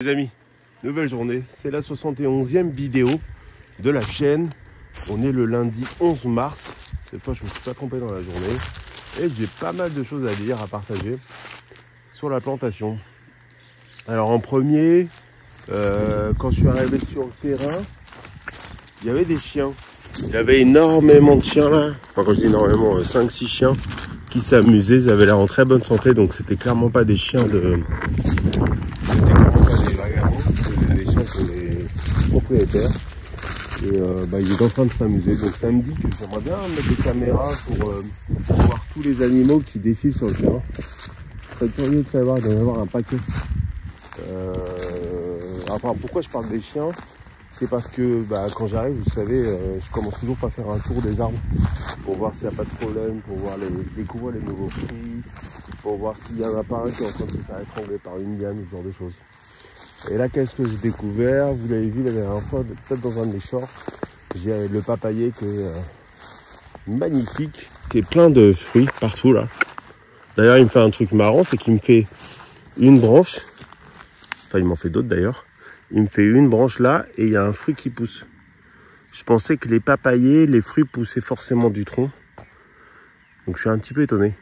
Les amis, nouvelle journée, c'est la 71e vidéo de la chaîne. On est le lundi 11 mars. Cette fois je me suis pas trompé dans la journée. Et j'ai pas mal de choses à dire, à partager sur la plantation. Alors en premier, quand je suis arrivé sur le terrain, il y avait des chiens. Il y avait énormément de chiens là. Enfin quand je dis énormément, 5-6 chiens qui s'amusaient. Ils avaient l'air en très bonne santé, donc c'était clairement pas des chiens de... propriétaires et ils étaient en train de s'amuser, donc ça me dit que j'aimerais bien mettre des caméras pour voir tous les animaux qui défilent sur le terrain. Je serais curieux de savoir, d'en avoir un paquet. Enfin, pourquoi je parle des chiens, c'est parce que quand j'arrive, vous savez, je commence toujours par faire un tour des arbres pour voir s'il n'y a pas de problème, pour voir découvrir les nouveaux fruits, pour voir s'il n'y en a pas un qui est en train de se faire étrangler par une liane, ce genre de choses. Et là, qu'est-ce que j'ai découvert? Vous l'avez vu la dernière fois, peut-être dans un de mes shorts. J'ai le papayer qui est magnifique, qui est plein de fruits partout là. D'ailleurs, il me fait un truc marrant, c'est qu'il me fait une branche. Enfin, il m'en fait d'autres d'ailleurs. Il me fait une branche là et il y a un fruit qui pousse. Je pensais que les papayers, les fruits poussaient forcément du tronc. Donc je suis un petit peu étonné.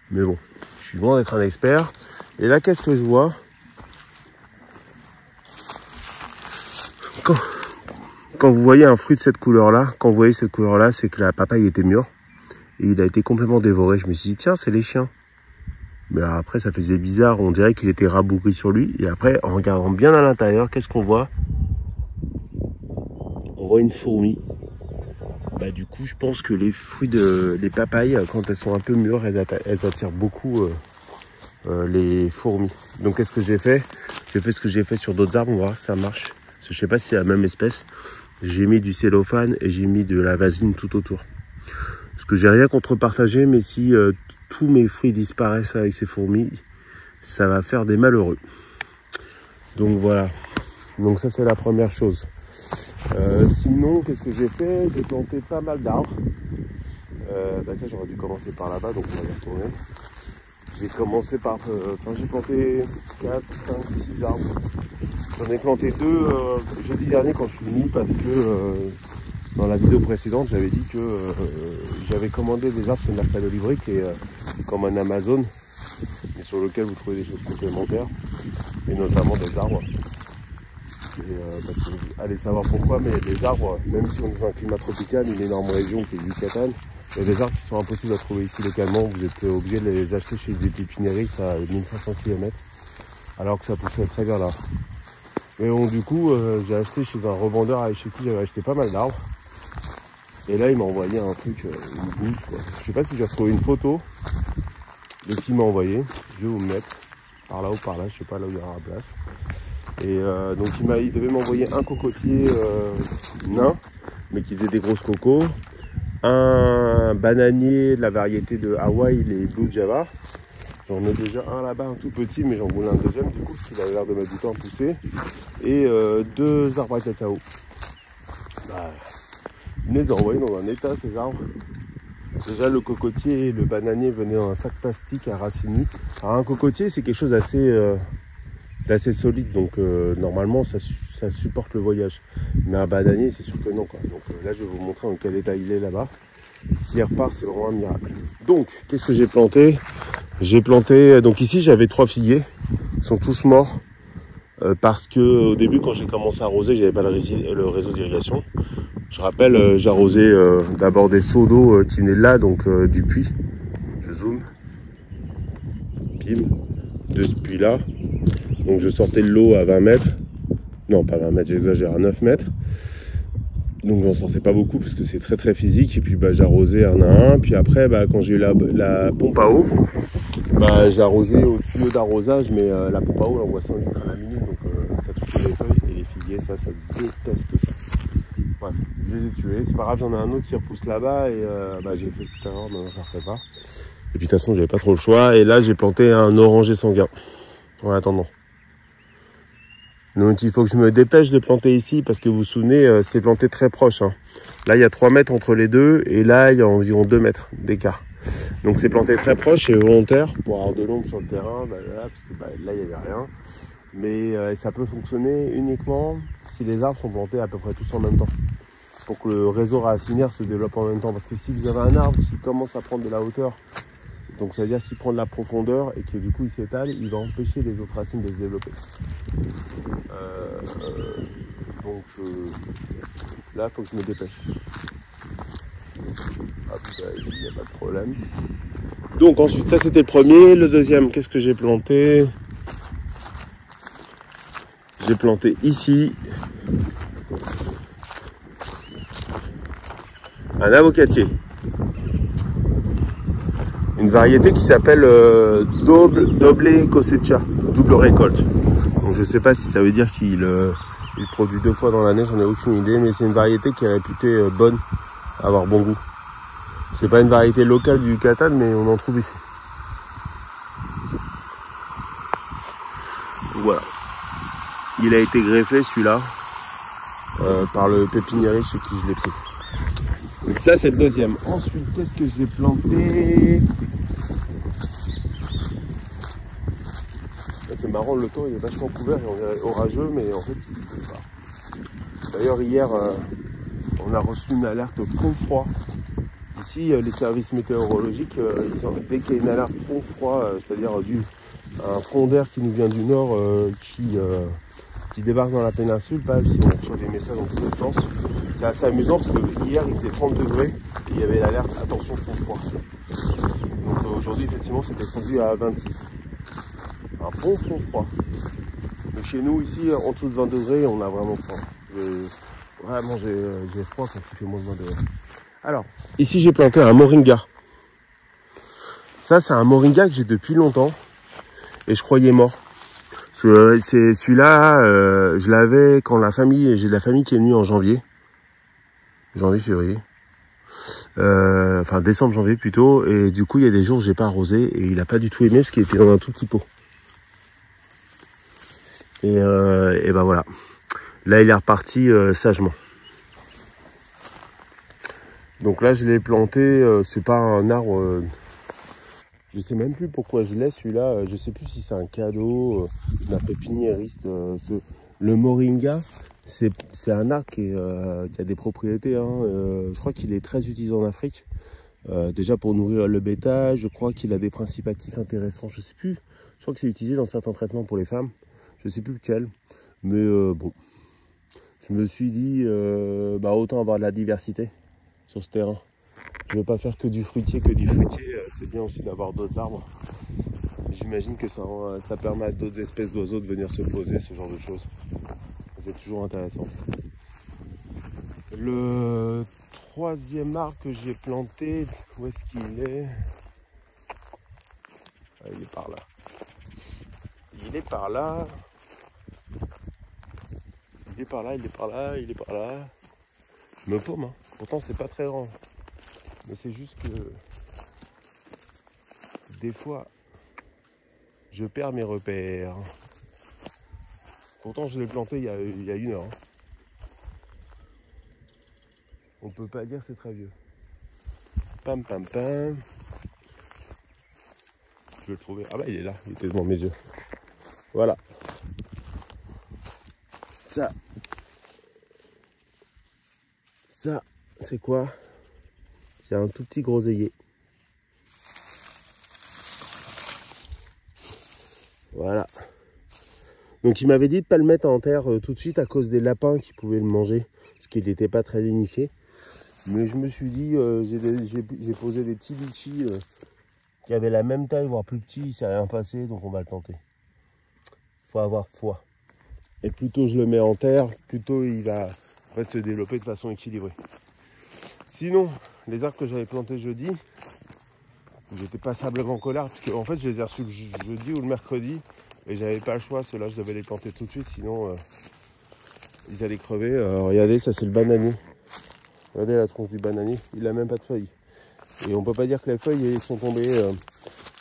Mais bon, je suis loin d'être un expert. Et là, qu'est-ce que je vois? Quand vous voyez un fruit de cette couleur-là, c'est que la papaye était mûre. Et il a été complètement dévoré. Je me suis dit, tiens, c'est les chiens. Mais après, ça faisait bizarre. On dirait qu'il était rabougri sur lui. Et après, en regardant bien à l'intérieur, qu'est-ce qu'on voit? On voit une fourmi. Du coup, je pense que les fruits les papayes, quand elles sont un peu mûres, elles attirent beaucoup les fourmis. Donc, qu'est-ce que j'ai fait? J'ai fait ce que j'ai fait sur d'autres arbres. On va voir si ça marche. Je sais pas si c'est la même espèce. J'ai mis du cellophane et j'ai mis de la vaseline tout autour. Parce que j'ai rien contre partager, mais si tous mes fruits disparaissent avec ces fourmis, ça va faire des malheureux. Donc voilà. Donc ça c'est la première chose. Sinon, qu'est-ce que j'ai fait? J'ai planté pas mal d'arbres. Tiens, j'aurais dû commencer par là-bas, donc on va y retourner. J'ai commencé par... j'ai planté 4, 5, 6 arbres. J'en ai planté 2 jeudi dernier quand je suis venu parce que dans la vidéo précédente j'avais dit que j'avais commandé des arbres sur le Mercado Libre qui est comme un Amazon mais sur lequel vous trouvez des choses complémentaires et notamment des arbres. Et, allez savoir pourquoi, mais il y a des arbres, même si on est dans un climat tropical, une énorme région qui est du Yucatan, il y a des arbres qui sont impossibles à trouver ici localement. Vous êtes obligé de les acheter chez des pépineries à 1500 km alors que ça poussait très bien là. Mais bon, du coup, j'ai acheté chez un revendeur chez qui j'avais acheté pas mal d'arbres. Et là, il m'a envoyé un truc, une bouse, quoi. Je sais pas si j'ai retrouvé une photo de ce qu'il m'a envoyé. Je vais vous le mettre par là ou par là, je sais pas là où il y aura la place. Et donc, il devait m'envoyer un cocotier nain, mais qui faisait des grosses cocos. Un bananier de la variété de Hawaï, les Blue Java. J'en ai déjà un là-bas, un tout petit, mais j'en voulais un deuxième du coup, parce qu'il avait l'air de mettre du temps à pousser. Et 2 arbres à cacao. Il me les a envoyés dans un état, ces arbres. Déjà, le cocotier et le bananier venaient dans un sac plastique à racines nues. Alors, un cocotier, c'est quelque chose d'assez solide, donc normalement, ça supporte le voyage. Mais un bananier, c'est sûr que non, quoi. Donc là, je vais vous montrer dans quel état il est là-bas. S'il repart, c'est vraiment un miracle. Donc, qu'est-ce que j'ai planté? J'ai planté, donc ici j'avais 3 figuiers, ils sont tous morts parce que au début quand j'ai commencé à arroser, j'avais pas le réseau d'irrigation. Je rappelle, j'arrosais d'abord des seaux d'eau qui venaient de là, donc du puits. Je zoome, pim, de ce puits là. Donc je sortais de l'eau à 20 mètres, non pas 20 mètres, j'exagère, à 9 mètres. Donc j'en sortais pas beaucoup parce que c'est très très physique. Et puis j'arrosais un à un. Puis après quand j'ai eu la pompe à eau, j'ai arrosé au tuyau d'arrosage, mais la pompe à eau elle envoie 100 litres à la minute, donc ça touche les feuilles et les figuiers, ça déteste ça. Bref, je les ai tués, c'est pas grave, j'en ai un autre qui repousse là-bas et j'ai fait cette erreur, mais je ne refais pas. Et puis de toute façon j'avais pas trop le choix. Et là j'ai planté un oranger sanguin en attendant. Donc il faut que je me dépêche de planter ici parce que vous vous souvenez, c'est planté très proche. Hein. Là il y a 3 mètres entre les deux et là il y a environ 2 mètres d'écart. Donc c'est planté très proche et volontaire pour avoir de l'ombre sur le terrain. Là, parce que là il n'y avait rien. Mais ça peut fonctionner uniquement si les arbres sont plantés à peu près tous en même temps. Pour que le réseau racinaire se développe en même temps. Parce que si vous avez un arbre qui commence à prendre de la hauteur, donc ça veut dire qu'il prend de la profondeur et que du coup il s'étale, il va empêcher les autres racines de se développer. Là, il faut que je me dépêche. Hop, il n'y a pas de problème. Donc ensuite, ça c'était le premier. Le deuxième, qu'est-ce que j'ai planté? J'ai planté ici un avocatier. Une variété qui s'appelle Doble Cosecha, double récolte. Donc je sais pas si ça veut dire qu'il produit 2 fois dans l'année, j'en ai aucune idée, mais c'est une variété qui est réputée bonne, avoir bon goût. C'est pas une variété locale du Yucatan, mais on en trouve ici. Voilà. Il a été greffé celui-là par le pépiniériste chez qui je l'ai pris. Donc ça c'est le deuxième. Ensuite, qu'est-ce que j'ai planté? C'est marrant, le temps il est vachement couvert et on est orageux, mais en fait il ne pleut pas. D'ailleurs hier on a reçu une alerte fond-froid. Ici les services météorologiques, dès qu'il y a une alerte fond-froid, c'est-à-dire un front d'air qui nous vient du nord qui débarque dans la péninsule, pas si on reçoit des messages dans tous les sens. C'est assez amusant parce que hier il faisait 30 degrés et il y avait l'alerte attention froid. Donc aujourd'hui effectivement c'était descendu à 26. Un bon froid. Mais chez nous ici en dessous de 20 degrés on a vraiment froid. Vraiment j'ai froid quand il fait moins de 20 degrés. Alors ici j'ai planté un moringa. Ça c'est un moringa que j'ai depuis longtemps et je croyais mort. C'est celui-là, je l'avais quand j'ai de la famille qui est venue en janvier, février, enfin décembre, janvier plutôt, et du coup il y a des jours où j'ai pas arrosé et il a pas du tout aimé parce qu'il était dans un tout petit pot. Et ben voilà, là il est reparti sagement. Donc là je l'ai planté, c'est pas un arbre. Je sais même plus pourquoi je l'ai celui-là, je sais plus si c'est un cadeau d'un pépiniériste. Le moringa, c'est un arbre qui a des propriétés, hein, je crois qu'il est très utilisé en Afrique. Déjà pour nourrir le bétail, je crois qu'il a des principes actifs intéressants, je sais plus. Je crois que c'est utilisé dans certains traitements pour les femmes, je sais plus lequel. Mais bon, je me suis dit, autant avoir de la diversité sur ce terrain. Je ne veux pas faire que du fruitier, c'est bien aussi d'avoir d'autres arbres. J'imagine que ça permet à d'autres espèces d'oiseaux de venir se poser, ce genre de choses. C'est toujours intéressant. Le troisième arbre que j'ai planté, où est-ce qu'il est? Ah, il est par là. Il est par là. Il est par là, il est par là, il est par là. Je me paume, hein. Pourtant c'est pas très grand. Mais c'est juste que des fois, je perds mes repères. Pourtant, je l'ai planté il y a 1 heure. On peut pas dire que c'est très vieux. Pam pam pam. Je vais le trouver. Ah bah il est là, il était devant mes yeux. Voilà. Ça, c'est quoi? C'est un tout petit groseillier. Voilà. Donc il m'avait dit de ne pas le mettre en terre tout de suite à cause des lapins qui pouvaient le manger. Parce qu'il n'était pas très lignifié. Mais je me suis dit, j'ai posé des petits litchis qui avaient la même taille, voire plus petits. Il ne s'est rien passé, donc on va le tenter. Il faut avoir foi. Et plus tôt je le mets en terre, plus tôt il va en fait, se développer de façon équilibrée. Sinon, les arbres que j'avais plantés jeudi, j'étais passablement en colère, parce qu'en fait je les ai reçus le jeudi ou le mercredi, et j'avais pas le choix, ceux-là je devais les planter tout de suite, sinon ils allaient crever. Regardez, ça c'est le bananier. Regardez la tronche du bananier, il n'a même pas de feuilles. Et on peut pas dire que les feuilles sont tombées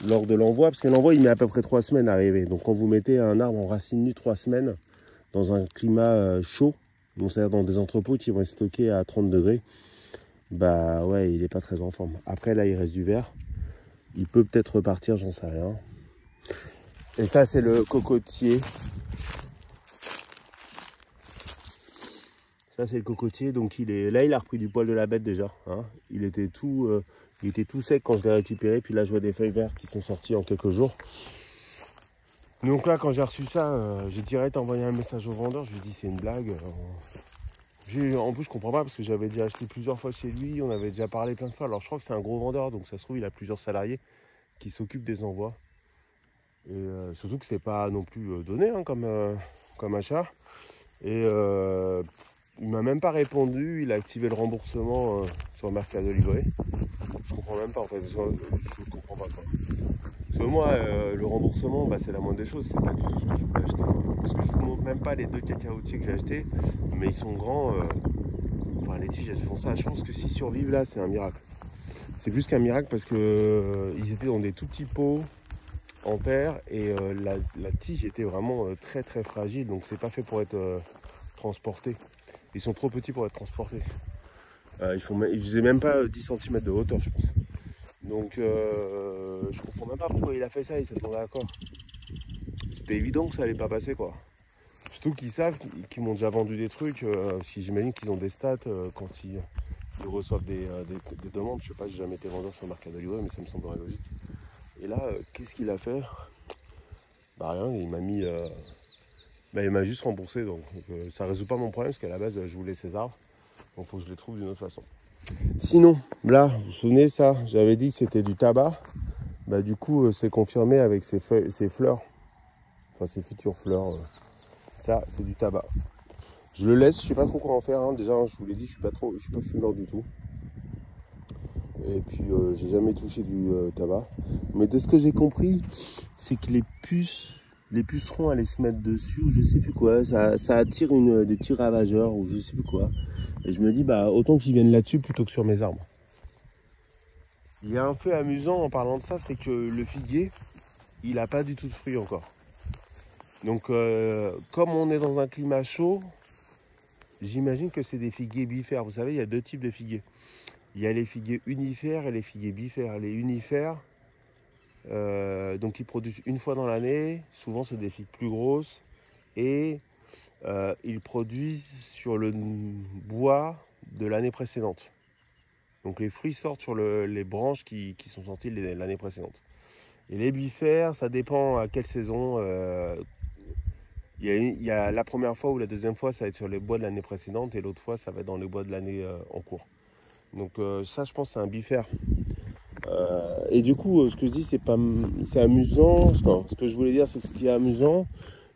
lors de l'envoi, parce que l'envoi il met à peu près 3 semaines à arriver. Donc quand vous mettez un arbre en racine nue 3 semaines, dans un climat chaud, donc c'est-à-dire dans des entrepôts qui vont être stockés à 30 degrés, bah ouais, il n'est pas très en forme. Après là il reste du vert, il peut peut-être repartir, j'en sais rien. Et ça c'est le cocotier Ça c'est le cocotier, donc là il a repris du poil de la bête déjà. Hein. Il était tout sec quand je l'ai récupéré, puis là je vois des feuilles vertes qui sont sorties en quelques jours. Donc là quand j'ai reçu ça, j'ai direct envoyé un message au vendeur, je lui ai dit c'est une blague. En plus je comprends pas parce que j'avais déjà acheté plusieurs fois chez lui, on avait déjà parlé plein de fois. Alors je crois que c'est un gros vendeur, donc ça se trouve il a plusieurs salariés qui s'occupent des envois. Et surtout que c'est pas non plus donné hein, comme achat. Et il m'a même pas répondu, il a activé le remboursement sur Mercado Libre. Je comprends même pas en fait, je comprends pas quoi. Parce que moi, le remboursement, bah, c'est la moindre des choses, c'est pas du tout ce que je voulais acheter. Parce que je vous montre même pas les 2 cacaotiers que j'ai achetés, mais ils sont grands. Enfin, les tiges elles font ça. Je pense que s'ils survivent là, c'est un miracle. C'est plus qu'un miracle parce que ils étaient dans des tout petits pots en terre et la tige était vraiment très très fragile, donc c'est pas fait pour être transporté. Ils sont trop petits pour être transportés. Ils faisaient même pas 10 cm de hauteur, je pense. Donc je comprends même pas pourquoi il a fait ça, il s'attendait à quoi. C'était évident que ça allait pas passer quoi. Surtout qu'ils savent qu'ils m'ont déjà vendu des trucs, si j'imagine qu'ils ont des stats quand ils reçoivent des demandes. Je sais pas, j'ai jamais été vendeur sur Mercado Libre, mais ça me semblerait logique. Et là, qu'est-ce qu'il a fait? Bah rien, il m'a mis... il m'a juste remboursé, donc ça résout pas mon problème, parce qu'à la base, je voulais ces arbres. Donc il faut que je les trouve d'une autre façon. Sinon, là, vous vous souvenez ça, j'avais dit que c'était du tabac. Bah du coup, c'est confirmé avec ces fleurs. Enfin, ces futures fleurs. Ça, c'est du tabac. Je le laisse, je sais pas trop quoi en faire. Hein. Déjà, je vous l'ai dit, je suis pas fumeur du tout. Et puis, j'ai jamais touché du tabac. Mais de ce que j'ai compris, c'est que les pucerons allaient se mettre dessus ou je sais plus quoi. Ça attire des petits ravageurs ou je sais plus quoi. Et je me dis, bah autant qu'ils viennent là-dessus plutôt que sur mes arbres. Il y a un fait amusant en parlant de ça, c'est que le figuier, il n'a pas du tout de fruits encore. Donc, comme on est dans un climat chaud, j'imagine que c'est des figuiers bifères. Vous savez, il y a 2 types de figuiers. Il y a les figuiers unifères et les figuiers bifères. Les unifères, donc ils produisent une fois dans l'année. Souvent, c'est des figues plus grosses. Et ils produisent sur le bois de l'année précédente. Donc les fruits sortent sur les branches qui sont sorties l'année précédente. Et les bifères, ça dépend à quelle saison. Il y a la première fois ou la deuxième fois, ça va être sur les bois de l'année précédente et l'autre fois, ça va être dans les bois de l'année en cours. Donc ça, je pense, c'est un bifère. Et du coup, ce que je dis, c'est amusant. Non, ce que je voulais dire, c'est que ce qui est amusant,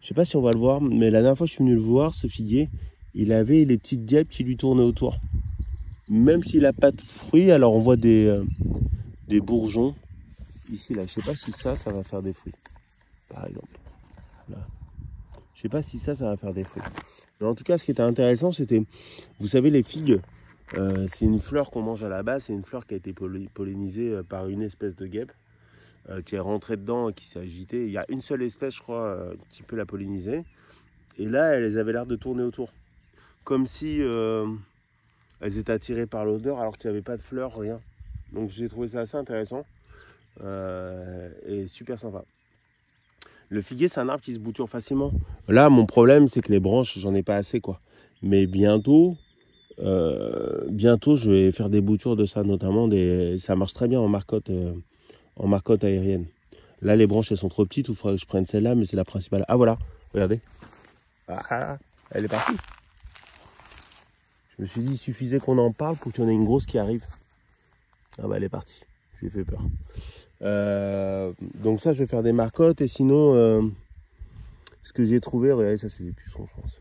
je sais pas si on va le voir, mais la dernière fois, je suis venu le voir, ce figuier, il avait les petites guêpes qui lui tournaient autour. Même s'il n'a pas de fruits, alors on voit des bourgeons. Ici, là, je sais pas si ça va faire des fruits. Par exemple. Là. Je sais pas si ça va faire des fruits. Mais en tout cas, ce qui était intéressant, c'était, vous savez, les figues, c'est une fleur qu'on mange à la base. C'est une fleur qui a été pollinisée par une espèce de guêpe qui est rentrée dedans et qui s'est agitée. Il y a une seule espèce, je crois, qui peut la polliniser. Et là, elles avaient l'air de tourner autour. Comme si elles étaient attirées par l'odeur alors qu'il n'y avait pas de fleurs, rien. Donc j'ai trouvé ça assez intéressant et super sympa. Le figuier, c'est un arbre qui se bouture facilement. Là, mon problème, c'est que les branches, j'en ai pas assez, quoi. Mais bientôt, je vais faire des boutures de ça, notamment ça marche très bien en marcotte aérienne. Là, les branches, elles sont trop petites, il faudrait que je prenne celle-là, mais c'est la principale. Ah, voilà, regardez. Ah, elle est partie. Je me suis dit, il suffisait qu'on en parle pour qu'il y en ait une grosse qui arrive. Ah bah, elle est partie. Je lui ai fait peur. Donc ça, je vais faire des marcottes. Et sinon, ce que j'ai trouvé, regardez, ça c'est des pucerons, je pense.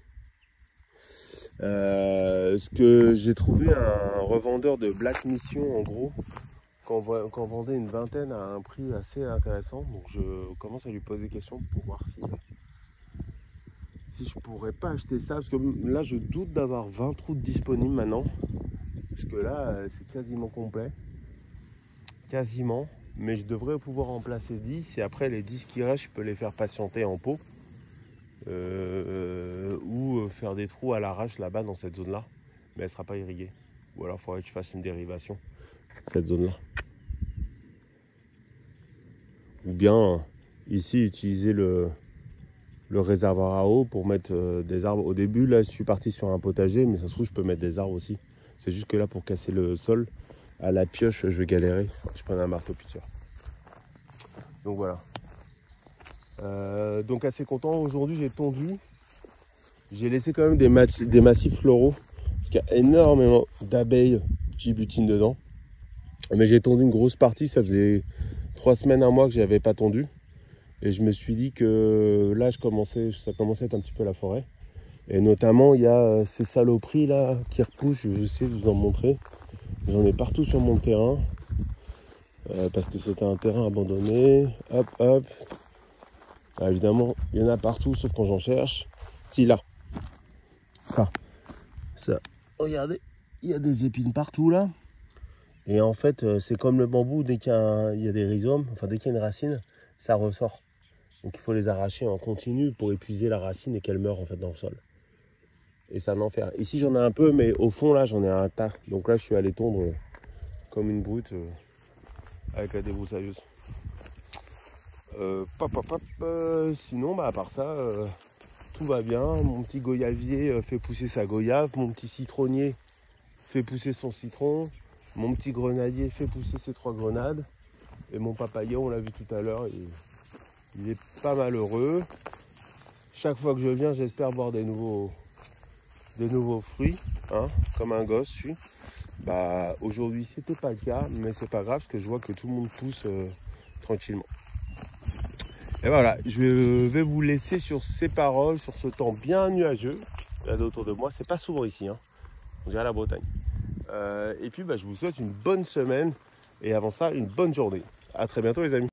Ce que j'ai trouvé, un revendeur de Black Mission, en gros, qu'on vendait une vingtaine à un prix assez intéressant. Donc je commence à lui poser des questions pour voir si je pourrais pas acheter ça. Parce que là, je doute d'avoir 20 trous disponibles maintenant. Parce que là, c'est quasiment complet. Quasiment. Mais je devrais pouvoir en placer 10 et après les 10 qui restent, je peux les faire patienter en pot ou faire des trous à l'arrache là-bas dans cette zone-là, mais elle ne sera pas irriguée. Ou alors il faudrait que je fasse une dérivation, cette zone-là. Ou bien ici utiliser le le réservoir à eau pour mettre des arbres. Au début, là, je suis parti sur un potager, mais ça se trouve, je peux mettre des arbres aussi. C'est juste que là, pour casser le sol, à la pioche, je vais galérer. Je prends un marteau-piqueur. Donc voilà. Donc assez content. Aujourd'hui, j'ai tondu. J'ai laissé quand même des massifs floraux. Parce qu'il y a énormément d'abeilles qui butinent dedans. Mais j'ai tondu une grosse partie. Ça faisait 3 semaines, un mois que je n'avais pas tondu. Et je me suis dit que là, ça commençait à être un petit peu la forêt. Et notamment, il y a ces saloperies là qui repoussent. Je vais essayer de vous en montrer. J'en ai partout sur mon terrain. Parce que c'était un terrain abandonné. Hop, hop. Alors, évidemment, il y en a partout, sauf quand j'en cherche. Si, là. Ça. Regardez, il y a des épines partout là. Et en fait, c'est comme le bambou, dès qu'il y a des rhizomes, enfin dès qu'il y a une racine, ça ressort. Donc il faut les arracher en continu pour épuiser la racine et qu'elle meure en fait dans le sol. Et c'est un enfer. Ici j'en ai un peu, mais au fond là j'en ai un tas. Donc là je suis allé tondre comme une brute avec la débroussailleuse. Sinon à part ça, tout va bien. Mon petit goyavier fait pousser sa goyave. Mon petit citronnier fait pousser son citron. Mon petit grenadier fait pousser ses 3 grenades. Et mon papayer, on l'a vu tout à l'heure, il est pas malheureux. Chaque fois que je viens, j'espère voir des nouveaux fruits, hein, comme un gosse je suis. Bah, aujourd'hui, c'était pas le cas, mais c'est pas grave parce que je vois que tout le monde pousse tranquillement. Et voilà, je vais vous laisser sur ces paroles, sur ce temps bien nuageux. Regardez autour de moi, c'est pas souvent ici, hein. On dirait la Bretagne. Et puis, je vous souhaite une bonne semaine et avant ça, une bonne journée. À très bientôt les amis.